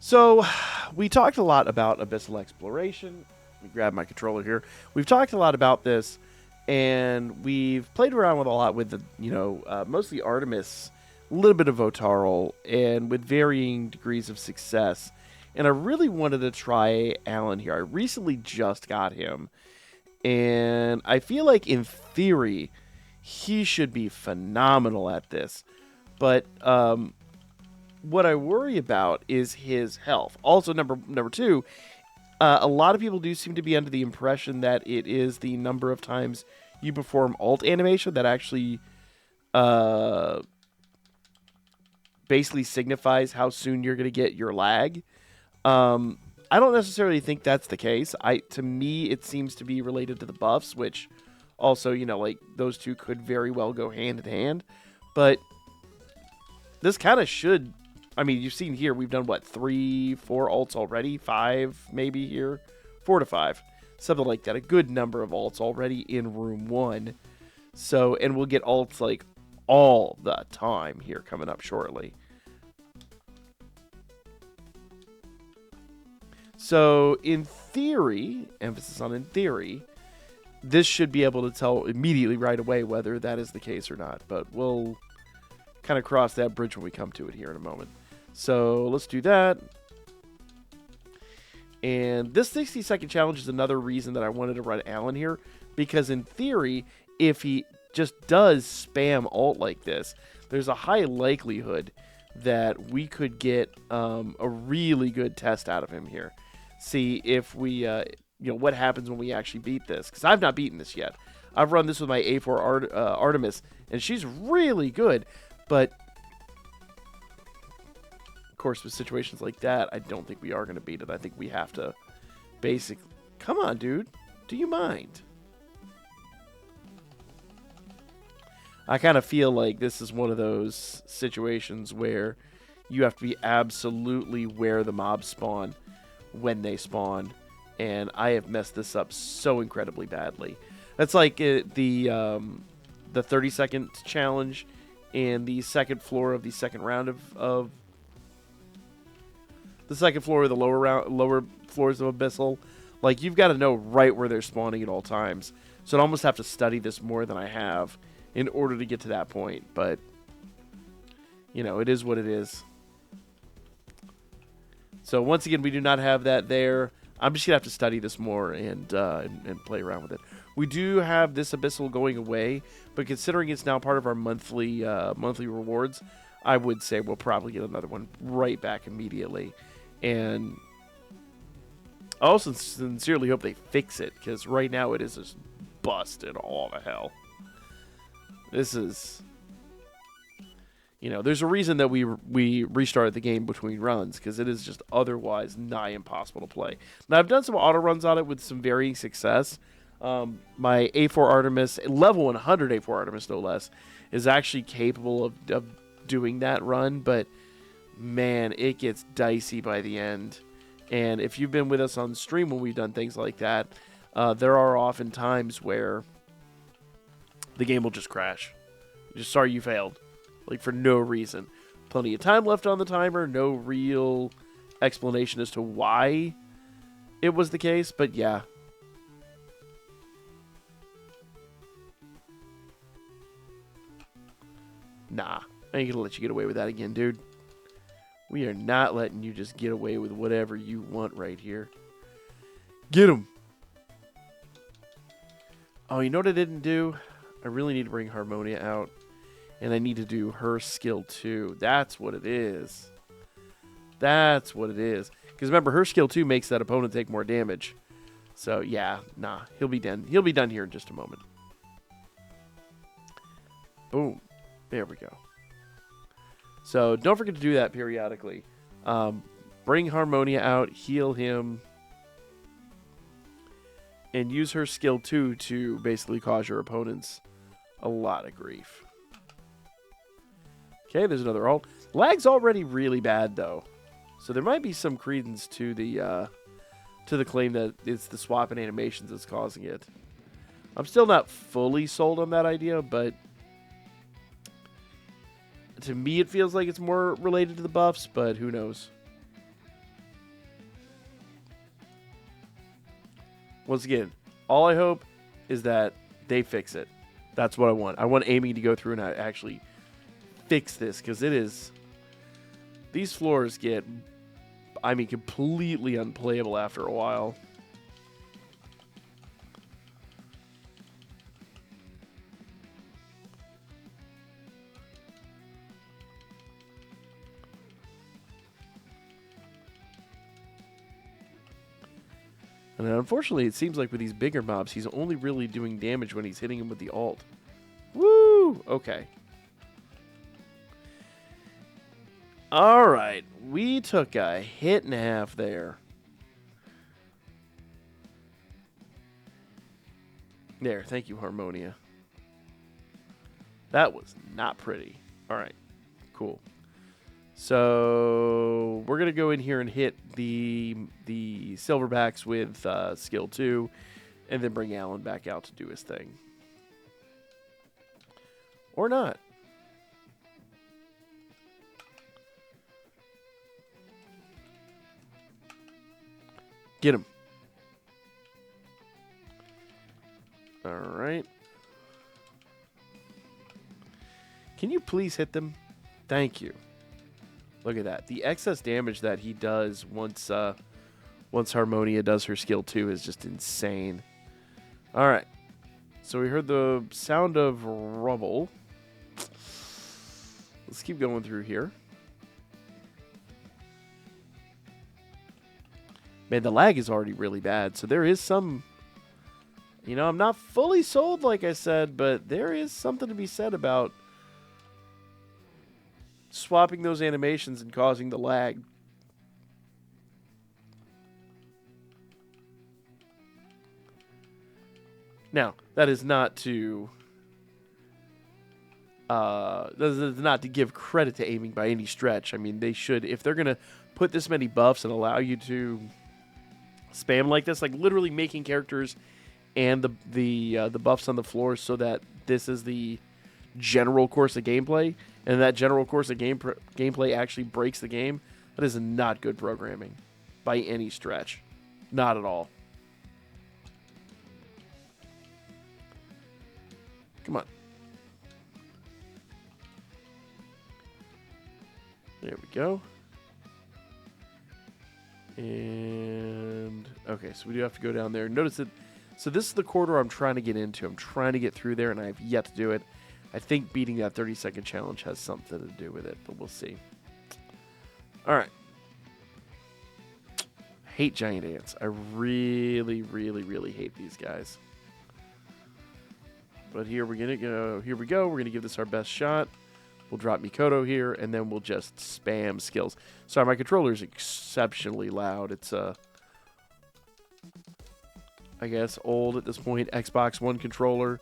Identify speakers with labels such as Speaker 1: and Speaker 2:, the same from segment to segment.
Speaker 1: So, we talked a lot about Abyssal Exploration. Let me grab my controller here. We've talked a lot about this, and we've played around with a lot with the, mostly Artemis, a little bit of Votarl, and with varying degrees of success. And I really wanted to try Alan here. I recently just got him, and I feel like in theory, he should be phenomenal at this. But what I worry about is his health. Also, number two, a lot of people do seem to be under the impression that it is the number of times you perform alt animation that actually basically signifies how soon you're going to get your lag. I don't necessarily think that's the case. To me, it seems to be related to the buffs, which also, like those two could very well go hand in hand. But this kind of should. I mean, you've seen here, we've done, 3, 4 alts already? 5, maybe here? 4 to 5. Something like that. A good number of alts already in room 1. So, and we'll get alts, all the time here coming up shortly. So, in theory, emphasis on in theory, this should be able to tell immediately right away whether that is the case or not. But we'll kind of cross that bridge when we come to it here in a moment. So let's do that. And this 60-second challenge is another reason that I wanted to run Alan here. Because in theory, if he just does spam alt like this, there's a high likelihood that we could get a really good test out of him here. See if we, what happens when we actually beat this. Because I've not beaten this yet. I've run this with my A4 Artemis, and she's really good. But of course, with situations like that, I don't think we are going to beat it. I think we have to basically... Come on, dude. Do you mind? I kind of feel like this is one of those situations where you have to be absolutely where the mobs spawn when they spawn. And I have messed this up so incredibly badly. That's like the 30-second challenge in the second floor of the second round of the second floor of the lower floors of Abyssal. Like, you've got to know right where they're spawning at all times. So I'd almost have to study this more than I have in order to get to that point. But, it is what it is. So once again, we do not have that there. I'm just going to have to study this more and play around with it. We do have this Abyssal going away, but considering it's now part of our monthly rewards, I would say we'll probably get another one right back immediately. And I also sincerely hope they fix it, because right now it is just busted all to hell. This is... there's a reason that we restarted the game between runs, because it is just otherwise nigh impossible to play. Now, I've done some auto runs on it with some varying success. My A4 Artemis, level 100 A4 Artemis no less, is actually capable of doing that run, but man, it gets dicey by the end. And if you've been with us on stream when we've done things like that, there are often times where the game will just crash. Just sorry you failed. Like, for no reason. Plenty of time left on the timer, no real explanation as to why it was the case, but yeah. Nah, I ain't gonna let you get away with that again, dude. We are not letting you just get away with whatever you want right here. Get him! Oh, you know what I didn't do? I really need to bring Harmonia out. And I need to do her skill too. That's what it is. That's what it is. Because remember, her skill 2 makes that opponent take more damage. So, yeah, nah. He'll be done. He'll be done here in just a moment. Boom. There we go. So, don't forget to do that periodically. Bring Harmonia out, heal him, and use her skill 2 to basically cause your opponents a lot of grief. Okay, there's another ult. Lag's already really bad, though. So there might be some credence to the claim that it's the swap in animations that's causing it. I'm still not fully sold on that idea, but to me it feels like it's more related to the buffs, but who knows. Once again, all I hope is that they fix it. That's what I want. I want Amy to go through and actually fix this, because it is... These floors get, I mean, completely unplayable after a while. And unfortunately, it seems like with these bigger mobs, he's only really doing damage when he's hitting him with the ult. Woo! Okay. Alright. We took a hit and a half there. There. Thank you, Harmonia. That was not pretty. Alright. Cool. So we're going to go in here and hit the silverbacks with skill 2, and then bring Alan back out to do his thing. Or not. Get him. All right. Can you please hit them? Thank you. Look at that. The excess damage that he does once Harmonia does her skill 2 is just insane. All right. So we heard the sound of rubble. Let's keep going through here. Man, the lag is already really bad. So there is some... You know, I'm not fully sold, like I said, but there is something to be said about swapping those animations and causing the lag. Now, that is not to give credit to aiming by any stretch. I mean, they should, if they're gonna put this many buffs and allow you to spam like this, like literally making characters and the buffs on the floor so that this is the general course of gameplay, and that general course of gameplay actually breaks the game, that is not good programming by any stretch. Not at all. Come on. There we go. And okay, so we do have to go down there. Notice that, so this is the corridor I'm trying to get into. I'm trying to get through there, and I have yet to do it. I think beating that 30-second challenge has something to do with it, but we'll see. All right. Hate giant ants. I really, really, really hate these guys. But here we're gonna go. Here we go. We're gonna give this our best shot. We'll drop Mikoto here, and then we'll just spam skills. Sorry, my controller is exceptionally loud. It's I guess old at this point Xbox One controller.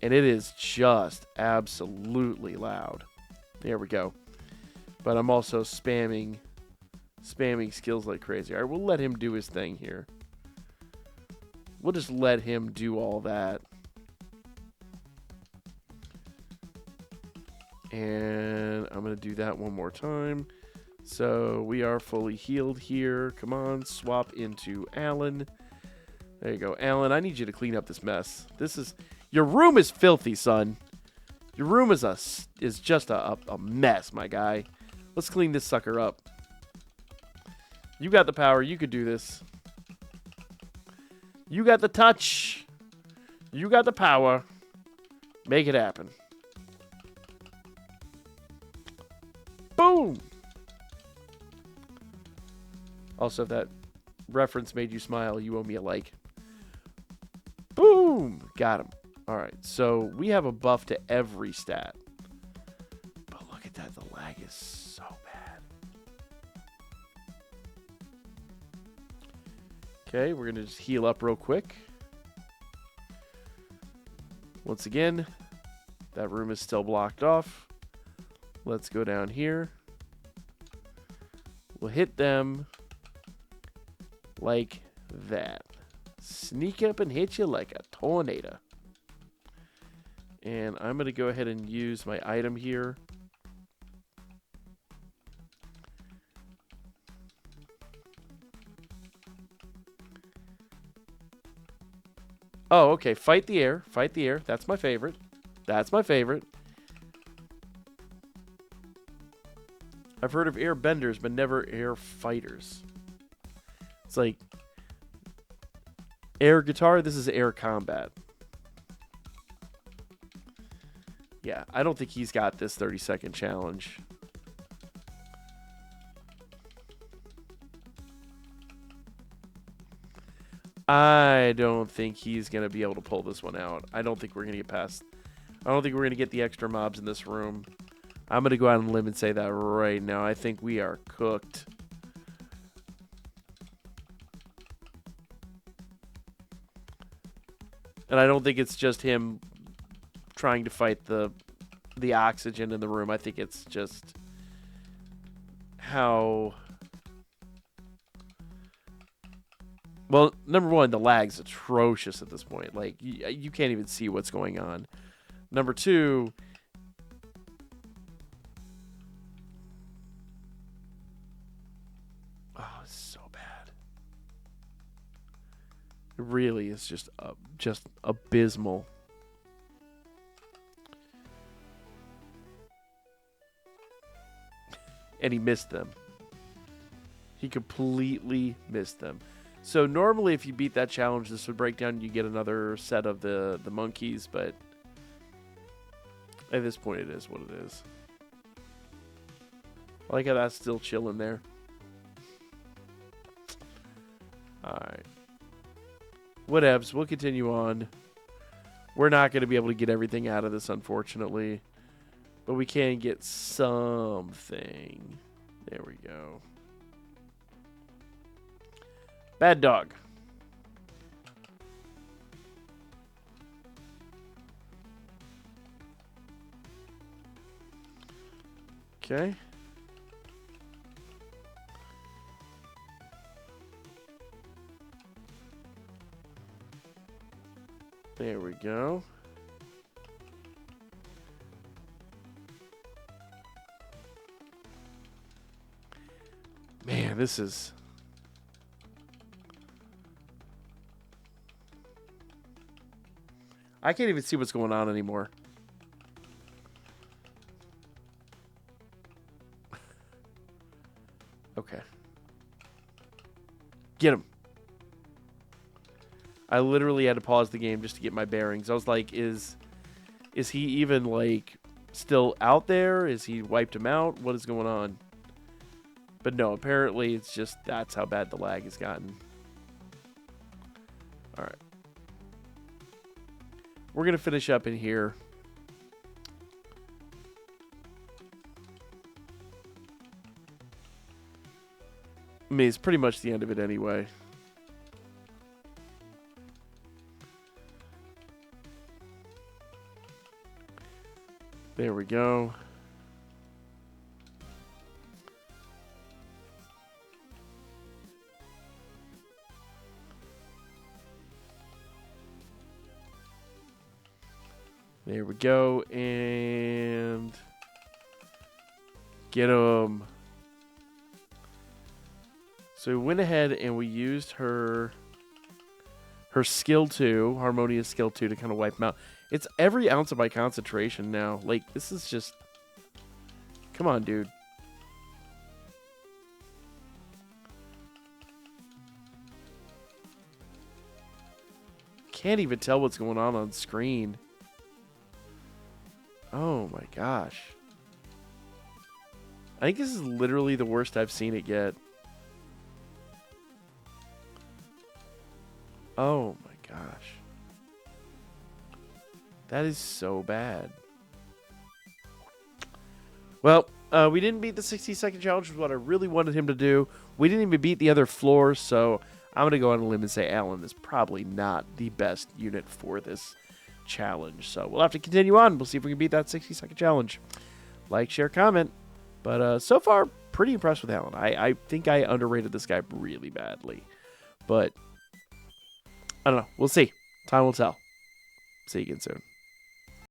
Speaker 1: And it is just absolutely loud. There we go. But I'm also spamming skills like crazy. All right, we'll let him do his thing here. We'll just let him do all that. And I'm going to do that one more time. So we are fully healed here. Come on, swap into Alan. There you go. Alan, I need you to clean up this mess. Your room is filthy, son. Your room is just a mess, my guy. Let's clean this sucker up. You got the power. You could do this. You got the touch. You got the power. Make it happen. Boom. Also, if that reference made you smile, you owe me a like. Boom. Got him. All right, so we have a buff to every stat. But look at that. The lag is so bad. Okay, we're going to just heal up real quick. Once again, that room is still blocked off. Let's go down here. We'll hit them like that. Sneak up and hit you like a tornado. And I'm going to go ahead and use my item here. Oh, okay. Fight the air. Fight the air. That's my favorite. That's my favorite. I've heard of air benders, but never air fighters. It's like air guitar. This is air combat. Yeah, I don't think he's got this 30-second challenge. I don't think he's going to be able to pull this one out. I don't think we're going to get past. I don't think we're going to get the extra mobs in this room. I'm going to go out on a limb and say that right now. I think we are cooked. And I don't think it's just him trying to fight the oxygen in the room. I think it's just how... Well, number one, the lag's atrocious at this point. Like, you can't even see what's going on. Number two... Oh, it's so bad. It really is just abysmal. And he missed them. He completely missed them. So normally if you beat that challenge, this would break down and you get another set of the monkeys, but at this point it is what it is. I like how that's still chilling there. Alright. Whatevs, we'll continue on. We're not going to be able to get everything out of this, unfortunately. But we can get something. There we go. Bad dog. Okay. There we go. Man, this is... I can't even see what's going on anymore. Okay. Get him. I literally had to pause the game just to get my bearings. I was like, is he even, like, still out there? Is he wiped him out? What is going on? But no, apparently it's just that's how bad the lag has gotten. All right. We're going to finish up in here. I mean, it's pretty much the end of it anyway. There we go. There we go, and get him. So we went ahead and we used her skill 2, Harmonious skill 2, to kind of wipe him out. It's every ounce of my concentration now. Like, this is just... Come on, dude. Can't even tell what's going on screen. Oh my gosh. I think this is literally the worst I've seen it get. Oh my gosh. That is so bad. Well, we didn't beat the 60-second challenge, which is what I really wanted him to do. We didn't even beat the other floors, so I'm going to go on a limb and say Alan is probably not the best unit for this challenge. So we'll have to continue on. We'll see if we can beat that 60-second challenge. Like, share, comment. But so far, pretty impressed with Alan. I think I underrated this guy really badly. But I don't know. We'll see. Time will tell. See you again soon.